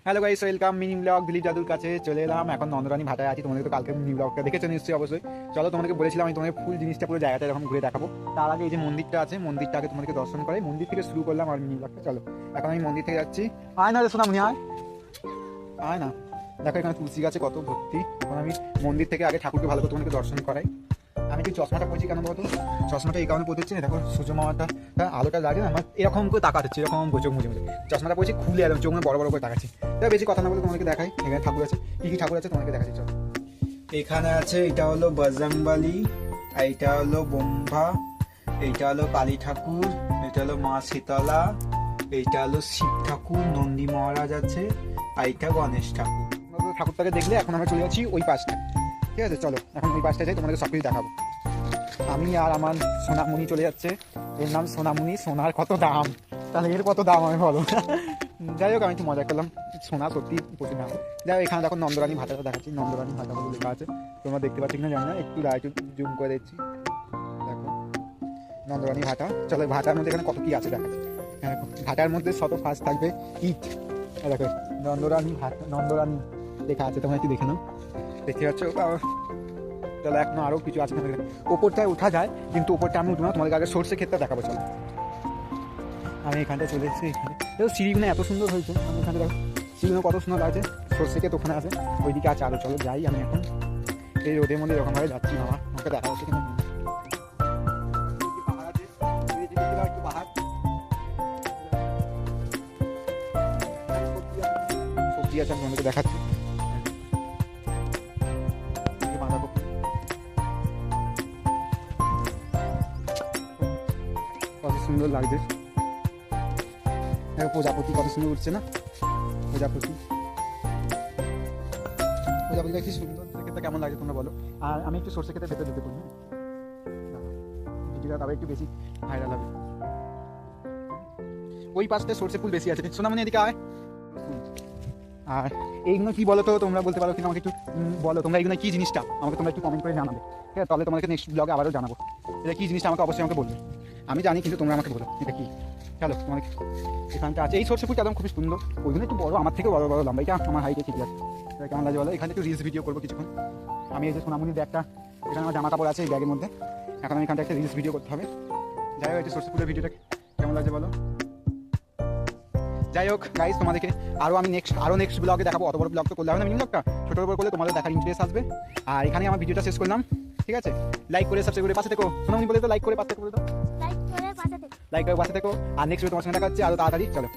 Hello guys, welcome mini blog Dilip জাদুর কাছে চলে এলাম। এখন নন্দরানী ভাটায় আছি। তোমাদের তো কালকে মিনি ব্লগটা দেখেছো নিশ্চয়ই, অবশ্যই। চলো, তোমাদেরকে বলেছিলাম আমি তোমাদের ফুল জিনিসটা পুরো জায়গাটা এরকম ঘুরে দেখাবো। তার আগে এই যে মন্দিরটা আছে, মন্দিরটাকে তোমাদেরকে দর্শন করাই। মন্দির থেকে শুরু করলাম আর মিনি ব্লগটা। চলো, এখন আমি মন্দির থেকে যাচ্ছি। আয় না রে সোনামণি, আয় আয় না। দেখো এখানে তুলসী গাছে কত ভর্তি। এখন আমি মন্দির থেকে আগে ঠাকুরকে ভালো করে তোমাদেরকে দর্শন করাই। আমি কি চশমাটা পড়ছি কেন বলতো? চশমাটা এই কারণে পড়তেছি, দেখো সূর্য মামাটা আলোটা লাগে না আমার, এরকম করে তাকাচ্ছে, এরকম চোখ মুজে মুজে চশমাটা পড়ছি খুলে একদম চোখ বড় বড় করে তাকাচ্ছি। তাই বেশি কথা না বলে তোমাকে দেখাই এখানে ঠাকুর আছে, কি কি ঠাকুর আছে তোমাকে দেখাচ্ছি। চলো, এখানে আছে, এটা হলো বজরংবলী, এইটা হলো ব্রহ্মা, এইটা হলো কালী ঠাকুর, এটা হলো মা শীতলা, এইটা হলো শিব ঠাকুর, নন্দী মহারাজ আছে, আর এইটা গণেশ ঠাকুর। ঠাকুরটাকে দেখলে এখন আমরা চলে যাচ্ছি ওই পাশটা। ঠিক আছে, চলো এখন ওই পাশটা যাই, তোমাদের সব কিছু দেখাবো। আমি আর আমার সোনামণি চলে যাচ্ছে। এর নাম সোনামণি। সোনার কত দাম, তাহলে এর কত দাম আমি বলো। যাই হোক, আমি একটু মজা করলাম, সোনা সত্যি প্রচুর দাম। যাই হোক, এখানে দেখো নন্দরানী ভাটাটা দেখাচ্ছি। নন্দরানী ভাটা বলে লেখা আছে, তোমরা দেখতে পাচ্ছি কিনা জানি না, একটু একটু জুম করে দিচ্ছি। দেখো নন্দরানী ভাটা। চলো, ভাটার মধ্যে এখানে কত কি আছে দেখাচ্ছি। দেখো ভাটার মধ্যে শত ফার্স্ট থাকবে ইট। দেখো নন্দরানী ভাটা, নন্দরানী লেখা আছে, তোমরা একটু দেখে নাও। দেখতে পাচ্ছ? চলো, এখনো আরও কিছু আছে। ওপরটায় ওঠা যায়, কিন্তু ওপরটা আমি উঠবো না, তোমাদের আগে সর্ষে ক্ষেতটা দেখাবো। চলো, আমি এখানটায় চলে এসেছি। এখানে দেখো সিঁড়িগুলো এত সুন্দর হয়েছে। আমি এখানে দেখো সিঁড়িগুলো কত সুন্দর লাগছে। সর্ষে ক্ষেত ওখানে আছে, ওইদিকে আছে আরও। চলো যাই, আমি এখন এই রোদের মধ্যে এরকমভাবে যাচ্ছি। মামা আমাকে দেখা যাচ্ছে কিনা। পাহাড় আছে, একটু পাহাড়, সবজি আছে, আমি তোমাদেরকে দেখাচ্ছি। কত সুন্দর লাগছে। দেখো প্রজাপতি কত সুন্দর উঠছে না, প্রজাপতি। প্রজাপতিটা কি সুন্দর দেখতে, কেমন লাগছে তোমরা বলো। আর আমি একটু সর্ষে খেতে ভেতরে ঢুকে পড়ি, ভিডিওটা তবে একটু বেশি ভাইরাল হবে। ওই পাশে সর্ষে ফুল বেশি আছে। সোনামণি এদিকে আয়। আর এইগুলো কি বলো তো, তোমরা বলতে পারো কিনা আমাকে একটু বলো, তোমরা এইগুলো কি জিনিসটা আমাকে তোমরা একটু কমেন্ট করে জানাবে। ঠিক আছে, তাহলে তোমাকে নেক্সট ব্লগে আবারও জানাবো এটা কি জিনিসটা। আমাকে অবশ্যই আমাকে বলবে, আমি জানি কিন্তু তোমরা আমাকে বলো এটা কি। চলো, তোমাকে এখানটা আছে এই সর্ষে ফুলটা একদম খুবই সুন্দর। ওই জন্য একটু বড়, আমার থেকে বড় বড় লম্বা। এটা আমার হাইটে ঠিক আছে। কেমন লাগে বলো। এখানে একটু রিলস ভিডিও করবো কিছুক্ষণ। আমি এই যে সোনামণির ব্যাগটা, এখানে আমার জামা কাপড় আছে এই ব্যাগের মধ্যে। এখন আমি এখানটা একটা রিলস ভিডিও করতে হবে। যাই হোক, এই সর্ষে ফুলের ভিডিওটা কেমন লাগছে বলো। যাই হোক গাইস, তোমাদেরকে আমি নেক্সট ব্লগে দেখাবো। অত বড় ব্লগ তো করলে হবে না, মিনি ব্লগটা ছোটো বড় করলে তোমাদের দেখার ইন্টারেস্ট আসবে। আর এখানে আমার ভিডিওটা শেষ করলাম। ঠিক আছে, লাইক করে সাবস্ক্রাইব করে পাশে থেকো। সোনামণি বলে তো লাইক করে পাশে থেকো, বলে তো লাইক করে পাশে থেকো। আর নেক্সট ভিডিও তোমার সঙ্গে দেখা হচ্ছে আরো তাড়াতাড়ি। চলো।